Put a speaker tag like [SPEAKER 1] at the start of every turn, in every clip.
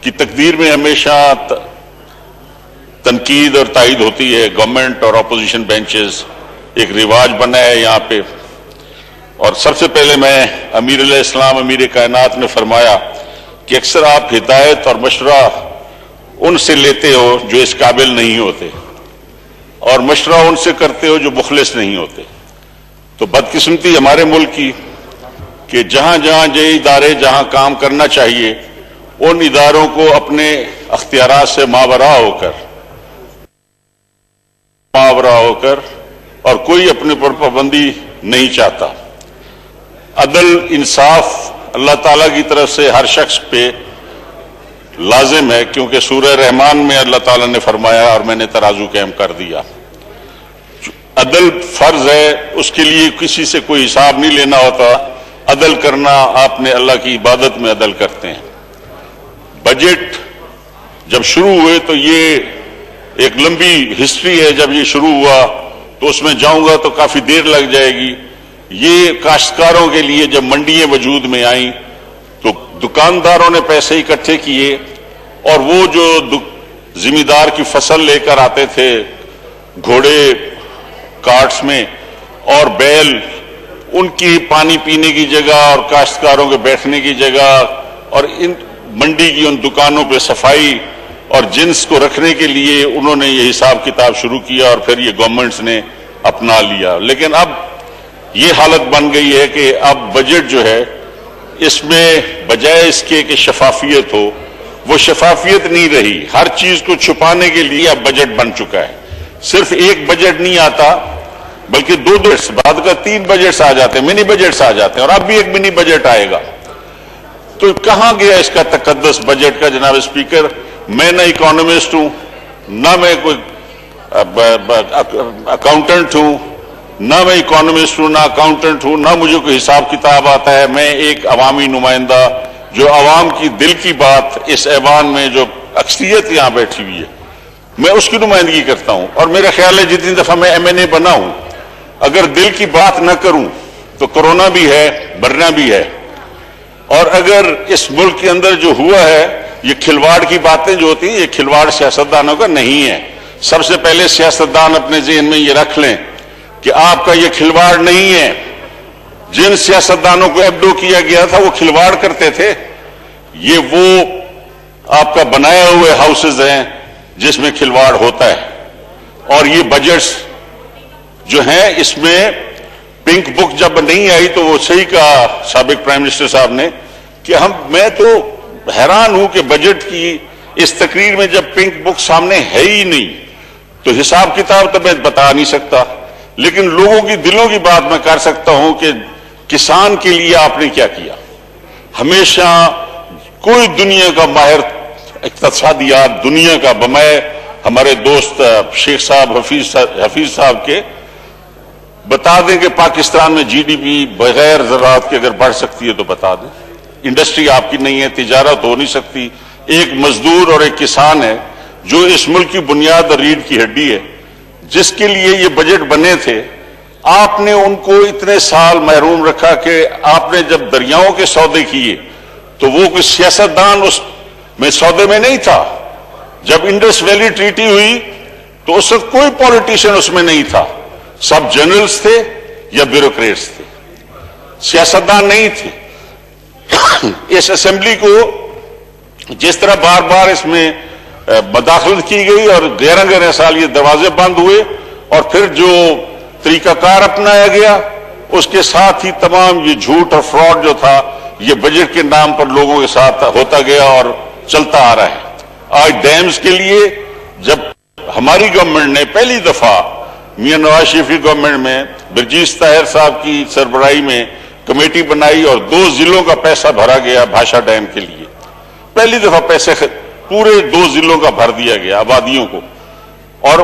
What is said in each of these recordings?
[SPEAKER 1] کی تقدیر میں ہمیشہ تنقید اور تائید ہوتی ہے. گورنمنٹ اور اپوزیشن بینچز ایک رواج بنا ہے یہاں پہ. اور سب سے پہلے میں امیر علیہ السلام امیر کائنات نے فرمایا کہ اکثر آپ ہدایت اور مشورہ ان سے لیتے ہو جو اس قابل نہیں ہوتے اور مشورہ ان سے کرتے ہو جو مخلص نہیں ہوتے. تو بدقسمتی ہمارے ملک کی کہ جہاں جہاں یہ ادارے جہاں کام کرنا چاہیے ان اداروں کو اپنے اختیارات سے ماورا ہو کر اور کوئی اپنے پر پابندی نہیں چاہتا. عدل انصاف اللہ تعالیٰ کی طرف سے ہر شخص پہ لازم ہے، کیونکہ سورہ رحمان میں اللہ تعالیٰ نے فرمایا اور میں نے ترازو قائم کر دیا. عدل فرض ہے، اس کے لیے کسی سے کوئی حساب نہیں لینا ہوتا. عدل کرنا آپ نے اللہ کی عبادت میں عدل کرتے ہیں. بجٹ جب شروع ہوئے تو یہ ایک لمبی ہسٹری ہے. جب یہ شروع ہوا تو اس میں جاؤں گا تو کافی دیر لگ جائے گی. یہ کاشتکاروں کے لیے جب منڈیاں وجود میں آئیں تو دکانداروں نے پیسے اکٹھے کیے اور وہ جو زمیندار کی فصل لے کر آتے تھے گھوڑے کارٹس میں اور بیل، ان کی پانی پینے کی جگہ اور کاشتکاروں کے بیٹھنے کی جگہ اور ان منڈی کی ان دکانوں پہ صفائی اور جنس کو رکھنے کے لیے انہوں نے یہ حساب کتاب شروع کیا اور پھر یہ گورنمنٹس نے اپنا لیا. لیکن اب یہ حالت بن گئی ہے کہ اب بجٹ جو ہے اس میں بجائے اس کے کہ شفافیت ہو، وہ شفافیت نہیں رہی. ہر چیز کو چھپانے کے لیے اب بجٹ بن چکا ہے. صرف ایک بجٹ نہیں آتا بلکہ دو بعد کا 3 بجٹس آ جاتے ہیں، منی بجٹس آ جاتے ہیں، اور اب بھی ایک منی بجٹ آئے گا. تو کہاں گیا اس کا تقدس بجٹ کا؟ جناب اسپیکر، میں نہ اکانومسٹ ہوں، نہ میں کوئی اکاؤنٹنٹ ہوں، نہ میں اکانومسٹ ہوں، نہ اکاؤنٹنٹ ہوں، نہ مجھے کوئی حساب کتاب آتا ہے. میں ایک عوامی نمائندہ جو عوام کی دل کی بات اس ایوان میں جو اکثریت یہاں بیٹھی ہوئی ہے میں اس کی نمائندگی کرتا ہوں. اور میرا خیال ہے جتنی دفعہ میں ایم این اے بنا ہوں اگر دل کی بات نہ کروں تو کرونا بھی ہے، مرنا بھی ہے. اور اگر اس ملک کے اندر جو ہوا ہے یہ کھلواڑ کی باتیں جو ہوتی ہیں، یہ کھلواڑ سیاستدانوں کا نہیں ہے. سب سے پہلے سیاستدان اپنے ذہن میں یہ رکھ لیں کہ آپ کا یہ کھلواڑ نہیں ہے. جن سیاستدانوں کو ایبڈو کیا گیا تھا وہ کھلواڑ کرتے تھے. یہ وہ آپ کا بنایا ہوئے ہاؤسز ہیں جس میں کھلواڑ ہوتا ہے. اور یہ بجٹس جو ہیں اس میں پنک بک جب نہیں آئی تو وہ صحیح کہا سابق پرائم منسٹر صاحب نے کہ میں تو حیران ہوں کہ بجٹ کی اس تقریر میں جب پنک بک سامنے ہے ہی نہیں تو حساب کتاب تو میں بتا نہیں سکتا، لیکن لوگوں کی دلوں کی بات میں کر سکتا ہوں کہ کسان کے لیے آپ نے کیا کیا. ہمیشہ کوئی دنیا کا ماہر اقتصادیات دنیا کا بمائے ہمارے دوست شیخ صاحب حفیظ صاحب کے بتا دیں کہ پاکستان میں جی ڈی پی بغیر زراعت کے اگر بڑھ سکتی ہے تو بتا دیں. انڈسٹری آپ کی نہیں ہے، تجارت ہو نہیں سکتی. ایک مزدور اور ایک کسان ہے جو اس ملک کی بنیاد اور ریڑھ کی ہڈی ہے، جس کے لیے یہ بجٹ بنے تھے. آپ نے ان کو اتنے سال محروم رکھا کہ آپ نے جب دریاؤں کے سودے کیے تو وہ کوئی سیاستدان اس میں سودے میں نہیں تھا. جب انڈس ویلی ٹریٹی ہوئی تو اس وقت کوئی پولیٹیشین اس میں نہیں تھا. سب جنرلز تھے یا بیوروکریٹس تھے، سیاستدان نہیں تھے. اس اسمبلی کو جس طرح بار بار اس میں مداخلت کی گئی اور 11 سال یہ دروازے بند ہوئے اور پھر جو طریقہ کار اپنایا گیا اس کے ساتھ ہی تمام یہ جھوٹ اور فراڈ جو تھا یہ بجٹ کے نام پر لوگوں کے ساتھ ہوتا گیا اور چلتا آ رہا ہے. آج ڈیمز کے لیے جب ہماری گورنمنٹ نے پہلی دفعہ میاں نواز شریف کی گورنمنٹ میں برجیس طاہر صاحب کی سربراہی میں کمیٹی بنائی اور 2 ضلعوں کا پیسہ بھرا گیا بھاشا ڈیم کے لیے. پہلی دفعہ پیسے پورے 2 ضلعوں کا بھر دیا گیا آبادیوں کو. اور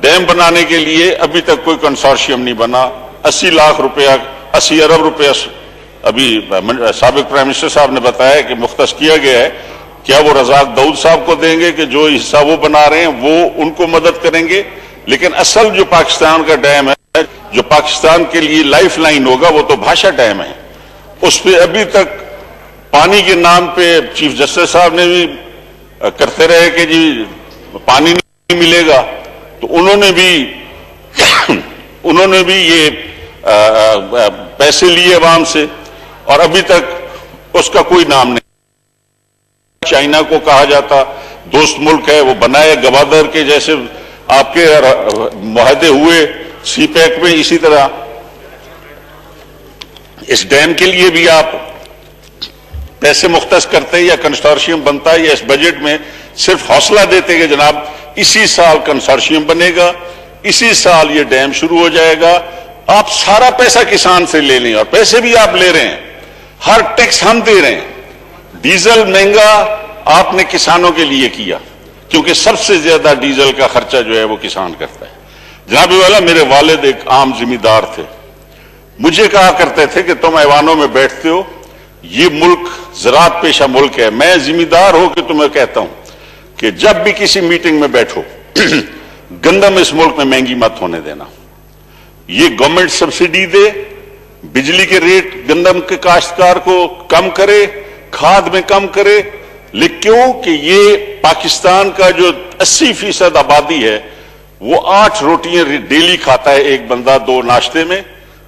[SPEAKER 1] ڈیم بنانے کے لیے ابھی تک کوئی کنسورشیم نہیں بنا. 80 ارب روپیہ ابھی سابق پرائم منسٹر صاحب نے بتایا کہ مختص کیا گیا ہے. کیا وہ رزاق داؤد صاحب کو دیں گے کہ جو حصہ وہ بنا رہے ہیں وہ ان کو مدد کریں گے؟ لیکن اصل جو پاکستان کا ڈیم ہے جو پاکستان کے لیے لائف لائن ہوگا وہ تو بھاشا ڈیم ہے. اس پہ ابھی تک پانی کے نام پہ چیف جسٹس صاحب نے بھی کرتے رہے کہ جی پانی نہیں ملے گا، تو انہوں نے بھی یہ پیسے لیے عوام سے، اور ابھی تک اس کا کوئی نام نہیں۔ چائنا کو کہا جاتا دوست ملک ہے، وہ بنائے گوادر کے جیسے آپ کے معاہدے ہوئے سی پیک میں، اسی طرح اس ڈیم کے لیے بھی آپ پیسے مختص کرتے یا کنسورشیم بنتا ہے، یا اس بجٹ میں صرف حوصلہ دیتے کہ جناب اسی سال کنسورشیم بنے گا، اسی سال یہ ڈیم شروع ہو جائے گا، آپ سارا پیسہ کسان سے لے لیں، اور پیسے بھی آپ لے رہے ہیں، ہر ٹیکس ہم دے رہے ہیں۔ ڈیزل مہنگا آپ نے کسانوں کے لیے کیا، کیونکہ سب سے زیادہ ڈیزل کا خرچہ جو ہے وہ کسان کرتا ہے۔ جناب والا، میرے والد ایک عام ذمہ دار تھے، مجھے کہا کرتے تھے کہ تم ایوانوں میں بیٹھتے ہو، یہ ملک زراعت پیشہ ملک ہے، میں ذمہ دار ہو کہ تمہیں کہتا ہوں کہ جب بھی کسی میٹنگ میں بیٹھو گندم اس ملک میں مہنگی مت ہونے دینا، یہ گورنمنٹ سبسڈی دے، بجلی کے ریٹ گندم کے کاشتکار کو کم کرے، کھاد میں کم کرے، لیکن کیوں کہ یہ پاکستان کا جو 80% آبادی ہے وہ 8 روٹیاں ڈیلی کھاتا ہے ایک بندہ، 2 ناشتے میں،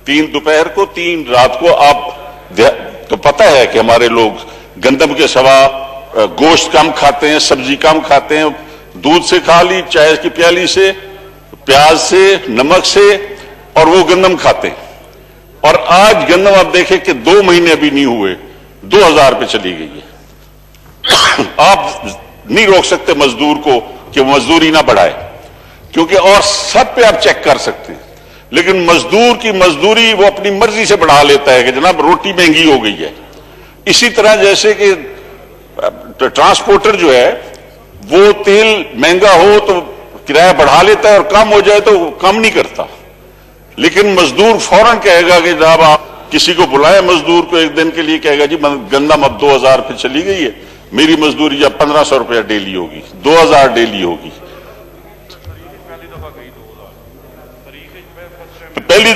[SPEAKER 1] 3 دوپہر کو، 3 رات کو۔ آپ تو پتہ ہے کہ ہمارے لوگ گندم کے سوا گوشت کم کھاتے ہیں، سبزی کم کھاتے ہیں، دودھ سے کھا لی، چائے کی پیالی سے، پیاز سے، نمک سے، اور وہ گندم کھاتے ہیں۔ اور آج گندم آپ دیکھیں کہ 2 مہینے ابھی نہیں ہوئے 2000 پہ چلی گئی ہے۔ آپ نہیں روک سکتے مزدور کو کہ وہ مزدوری نہ بڑھائے، کیونکہ اور سب پہ آپ چیک کر سکتے ہیں، لیکن مزدور کی مزدوری وہ اپنی مرضی سے بڑھا لیتا ہے کہ جناب روٹی مہنگی ہو گئی ہے۔ اسی طرح جیسے کہ ٹرانسپورٹر جو ہے وہ تیل مہنگا ہو تو کرایہ بڑھا لیتا ہے، اور کم ہو جائے تو کم نہیں کرتا، لیکن مزدور فوراً کہے گا کہ جناب آپ کسی کو بلائیں مزدور کو ایک دن کے لیے، کہے گا جی گندم اب 2000 پہ چلی گئی ہے، میری مزدوری اب 1500 روپیہ ڈیلی ہوگی، 2000 ڈیلی ہوگی۔ پہلی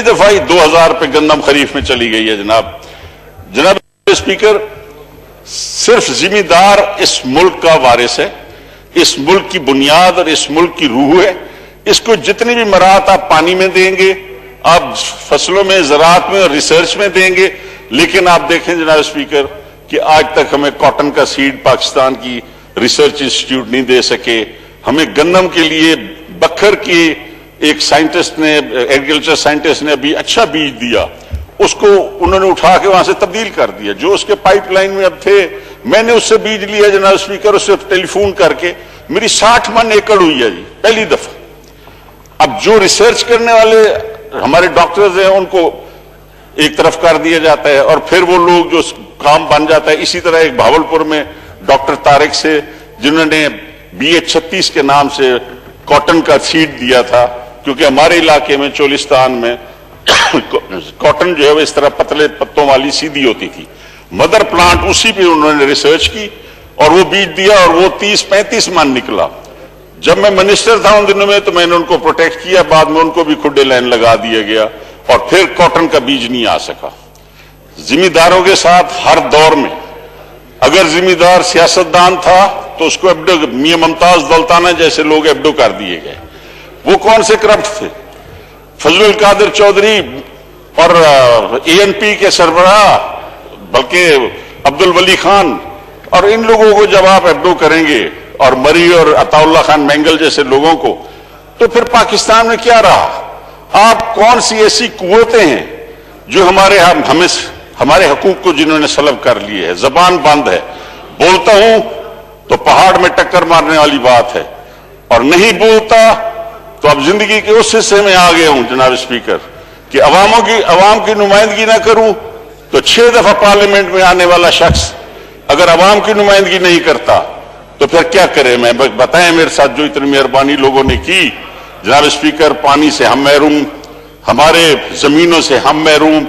[SPEAKER 1] دفعہ ہی 2000 پہ گندم خریف میں چلی گئی ہے۔ جناب اسپیکر، صرف ذمہ دار اس ملک کا وارث ہے، اس ملک کی بنیاد اور اس ملک کی روح ہے۔ اس کو جتنی بھی مراعات آپ پانی میں دیں گے، آپ فصلوں میں، زراعت میں اور ریسرچ میں دیں گے، لیکن آپ دیکھیں جناب اسپیکر کہ آج تک ہمیں کاٹن کا سیڈ پاکستان کی ریسرچ انسٹیٹیوٹ نہیں دے سکے۔ ہمیں گندم کے لیے بکھر کی ایک سائنٹسٹ نے، ایگریکلچر سائنٹسٹ نے ابھی اچھا بیج دیا، اس کو انہوں نے اٹھا کے وہاں سے تبدیل کر دیا، جو اس کے پائپ لائن میں اب تھے، میں نے اس سے بیج لیا جناب اسپیکر، اس سے ٹیلی فون کر کے، میری 60 من ایکڑ ہوئی ہے جی، پہلی دفعہ۔ اب جو ریسرچ کرنے والے ہمارے ڈاکٹرز ہیں ان کو ایک طرف کر دیا جاتا ہے، اور پھر وہ لوگ جو کام بن جاتا ہے۔ اسی طرح ایک بھاولپور میں ڈاکٹر طارق سے، جنہوں نے BH36 کے نام سے کاٹن کا سیڈ دیا تھا، کیونکہ ہمارے علاقے میں چولستان میں کاٹن جو ہے وہ اس طرح پتلے پتوں والی سیدھی ہوتی تھی، مدر پلانٹ اسی پہ انہوں نے ریسرچ کی اور وہ بیج دیا، اور وہ 30-35 من نکلا۔ جب میں منسٹر تھا ان دنوں میں تو میں نے ان کو پروٹیکٹ کیا، بعد میں ان کو بھی کھڈے لائن لگا دیا گیا، اور پھر کاٹن کا بیج نہیں آ سکا۔ ذمہ داروں کے ساتھ ہر دور میں اگر ذمہ دار سیاستدان تھا تو اس کو ایبڈو، میاں ممتاز دولتانہ جیسے لوگ ایبڈو کر دیے گئے۔ وہ کون سے کرپٹ تھے؟ فضل القادر چودھری اور ANP کے سربراہ، بلکہ عبد الولی خان، اور ان لوگوں کو جب آپ ایبڈو کریں گے، اور مری اور عطا اللہ خان مینگل جیسے لوگوں کو، تو پھر پاکستان میں کیا رہا؟ آپ کون سی ایسی قوتیں ہیں جو ہمارے حقوق کو جنہوں نے سلب کر لیے ہے؟ زبان بند ہے، بولتا ہوں تو پہاڑ میں ٹکر مارنے والی بات ہے، اور نہیں بولتا تو اب زندگی کے اس حصے میں آ گیا ہوں جناب اسپیکر کہ عوام کی نمائندگی نہ کروں تو 6 دفعہ پارلیمنٹ میں آنے والا شخص اگر عوام کی نمائندگی نہیں کرتا تو پھر کیا کرے؟ میں بتائیں میرے ساتھ جو اتنی مہربانی لوگوں نے کی جناب اسپیکر، پانی سے ہم محروم، ہمارے زمینوں سے ہم محروم،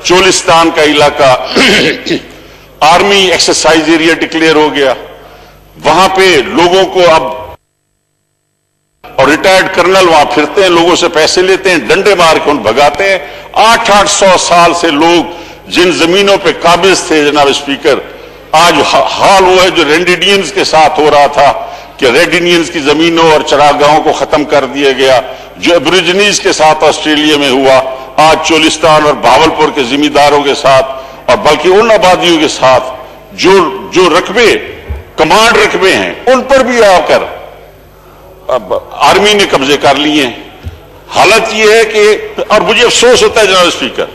[SPEAKER 1] چولستان کا علاقہ آرمی ایکسرسائز ایریا ڈکلیئر ہو گیا، وہاں پہ لوگوں کو اب، اور ریٹائرڈ کرنل وہاں پھرتے ہیں، لوگوں سے پیسے لیتے ہیں، ڈنڈے مار کے ان بھگاتے ہیں۔ 800 سال سے لوگ جن زمینوں پہ قابض تھے جناب اسپیکر، آج حال وہ ہے جو ریڈ انڈینز کے ساتھ ہو رہا تھا کہ ریڈ انڈینز کی زمینوں اور چراگاہوں کو ختم کر دیا گیا، جو ایبوریجنیز کے ساتھ آسٹریلیا میں ہوا، آج چولستان اور بھاولپور کے زمینداروں کے ساتھ اور بلکہ ان آبادیوں کے ساتھ جو رقبے کمانڈ رقبے ہیں ان پر بھی آ کر اب آرمی نے قبضے کر لیے ہیں۔ حالت یہ ہے کہ، اور مجھے افسوس ہوتا ہے جناب اسپیکر،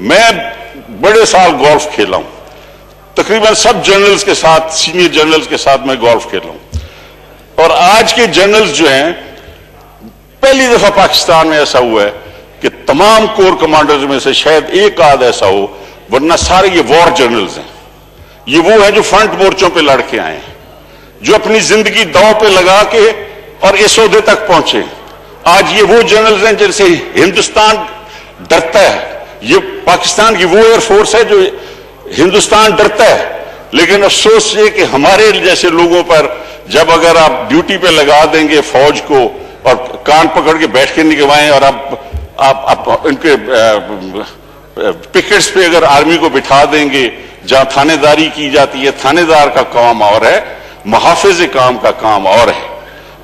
[SPEAKER 1] میں بڑے سال گولف کھیلا ہوں، تقریباً سب جنرلز کے ساتھ، سینئر جنرلز کے ساتھ میں گولف کھیلا ہوں، اور آج کے جنرلز جو ہیں، پہلی دفعہ پاکستان میں ایسا ہوا ہے کہ تمام کور کمانڈرز میں سے شاید ایک آدھ ایسا ہو، ورنہ سارے یہ وار جنرلز ہیں، یہ وہ ہیں جو فرنٹ مورچوں پہ لڑ کے آئے ہیں، جو اپنی زندگی داؤ پہ لگا کے اور اس عہدے تک پہنچے۔ آج یہ وہ جنرلز ہیں جن سے ہندوستان ڈرتا ہے، یہ پاکستان کی وہ ایئر فورس ہے جو ہندوستان ڈرتا ہے، لیکن افسوس یہ کہ ہمارے جیسے لوگوں پر جب اگر آپ ڈیوٹی پہ لگا دیں گے فوج کو اور کان پکڑ کے بیٹھ کے نکلوائیں اور آپ ان کے پکٹس پہ اگر آرمی کو بٹھا دیں گے جہاں تھانے داری کی جاتی ہے، تھانے دار کا کام اور ہے، محافظ کام کا کام اور ہے۔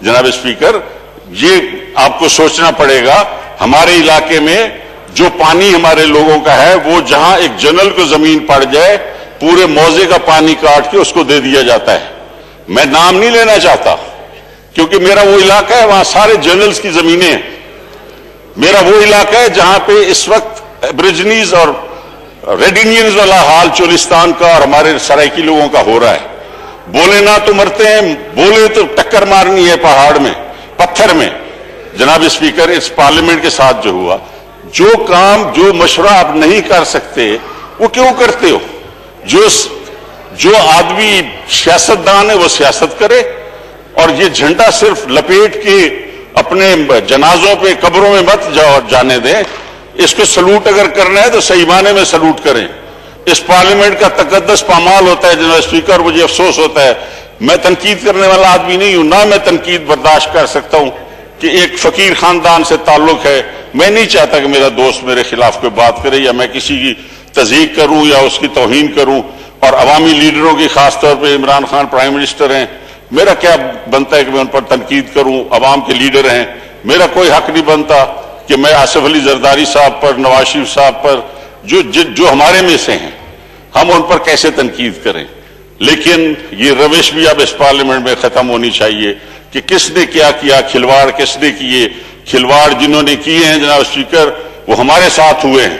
[SPEAKER 1] جناب اسپیکر، یہ آپ کو سوچنا پڑے گا، ہمارے علاقے میں جو پانی ہمارے لوگوں کا ہے وہ جہاں ایک جنرل کو زمین پڑ جائے پورے موزے کا پانی کاٹ کے اس کو دے دیا جاتا ہے۔ میں نام نہیں لینا چاہتا کیونکہ میرا وہ علاقہ ہے، وہاں سارے جنرلز کی زمینیں ہیں، میرا وہ علاقہ ہے جہاں پہ اس وقت ایبریجنیز اور ریڈ انڈینز والا حال چولستان کا اور ہمارے سرائکی لوگوں کا ہو رہا ہے۔ بولے نہ تو مرتے ہیں، بولے تو ٹکر مارنی ہے پہاڑ میں، پتھر میں۔ جناب اسپیکر، اس پارلیمنٹ کے ساتھ جو ہوا، جو کام، جو مشورہ آپ نہیں کر سکتے وہ کیوں کرتے ہو؟ جو آدمی سیاستدان ہے وہ سیاست کرے، اور یہ جھنڈا صرف لپیٹ کے اپنے جنازوں پہ قبروں میں مت جانے دیں۔ اس کو سلوٹ اگر کرنا ہے تو صحیح معنی میں سلوٹ کریں۔ اس پارلیمنٹ کا تقدس پامال ہوتا ہے جناب اسپیکر، مجھے افسوس ہوتا ہے، میں تنقید کرنے والا آدمی نہیں ہوں، نہ میں تنقید برداشت کر سکتا ہوں کہ ایک فقیر خاندان سے تعلق ہے، میں نہیں چاہتا کہ میرا دوست میرے خلاف کوئی بات کرے یا میں کسی کی تضحیق کروں یا اس کی توہین کروں، اور عوامی لیڈروں کی، خاص طور پہ عمران خان پرائم منسٹر ہیں، میرا کیا بنتا ہے کہ میں ان پر تنقید کروں؟ عوام کے لیڈر ہیں، میرا کوئی حق نہیں بنتا کہ میں آصف علی زرداری صاحب پر، نواز شریف صاحب پر، جو ہمارے میں سے ہیں، ہم ان پر کیسے تنقید کریں؟ لیکن یہ روش بھی اب اس پارلیمنٹ میں ختم ہونی چاہیے کہ کس نے کیا کیا، کھلواڑ کس نے کیے، کھلواڑ جنہوں نے کیے ہیں جناب اسپیکر وہ ہمارے ساتھ ہوئے ہیں۔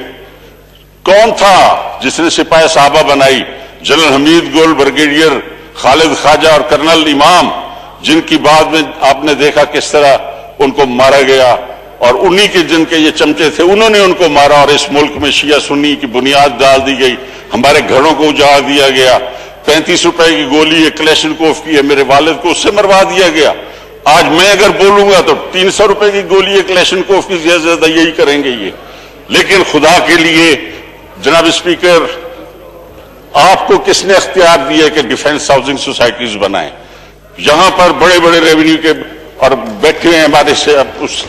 [SPEAKER 1] کون تھا جس نے سپاہ صحابہ بنائی؟ جنرل حمید گل، بریگیڈیئر خالد خواجہ اور کرنل امام، جن کی بعد میں آپ نے دیکھا کس طرح ان کو مارا گیا، اور انہی کے جن کے یہ چمچے تھے انہوں نے ان کو مارا، اور اس ملک میں شیعہ سنی کی بنیاد ڈال دی گئی، ہمارے گھروں کو اجاڑ دیا گیا۔ 35 روپے کی گولی ہے کلیشنکوف کی ہے، میرے والد کو اس سے مروا دیا گیا۔ آج میں اگر بولوں گا تو 300 روپے کی گولی ہے کلیشنکوف کی، زیادہ سے زیادہ یہی کریں گے یہ۔ لیکن خدا کے لیے جناب اسپیکر، آپ کو کس نے اختیار دیا کہ ڈیفنس ہاؤسنگ سوسائٹیز بنائیں؟ یہاں پر بڑے بڑے ریونیو کے اور بیٹھے ہیں ہمارے سے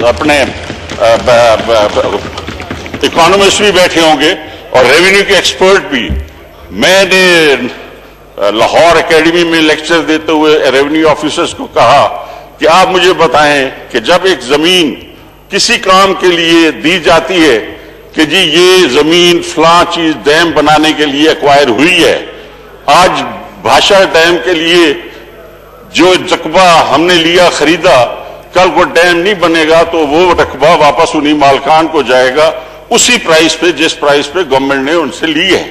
[SPEAKER 1] اپنے اکانومسٹ بھی بیٹھے ہوں گے اور ریونیو کے ایکسپرٹ بھی۔ میں نے لاہور اکیڈمی میں لیکچر دیتے ہوئے ریونیو آفیسرز کو کہا کہ آپ مجھے بتائیں کہ جب ایک زمین کسی کام کے لیے دی جاتی ہے کہ جی یہ زمین فلاں چیز ڈیم بنانے کے لیے ایکوائر ہوئی ہے، آج بھاشا ڈیم کے لیے جو رقبہ ہم نے لیا، خریدا، کل وہ ڈیم نہیں بنے گا تو وہ رقبہ واپس انہی مالکان کو جائے گا اسی پرائس پہ جس پرائس پہ گورنمنٹ نے ان سے لی ہے۔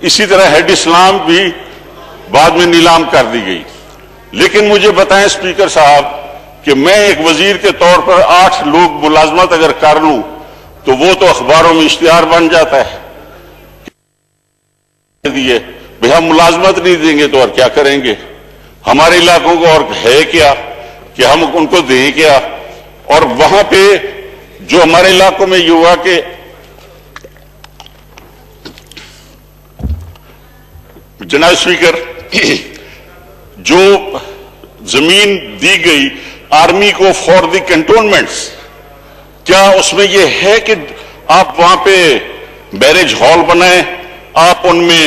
[SPEAKER 1] اسی طرح ہیڈ اسلام بھی بعد میں نیلام کر دی گئی۔ لیکن مجھے بتائیں اسپیکر صاحب کہ میں ایک وزیر کے طور پر 8 لوگ ملازمت اگر کر لوں تو وہ تو اخباروں میں اشتہار بن جاتا ہے۔ بھئی ہم ملازمت نہیں دیں گے تو اور کیا کریں گے؟ ہمارے علاقوں کو اور ہے کیا کہ ہم ان کو دیں کیا؟ اور وہاں پہ جو ہمارے علاقوں میں یہ ہوا کہ جناب اسپیکر، جو زمین دی گئی آرمی کو فار دی کنٹونمنٹس، کیا اس میں یہ ہے کہ آپ وہاں پہ بیریج ہال بنائیں، آپ ان میں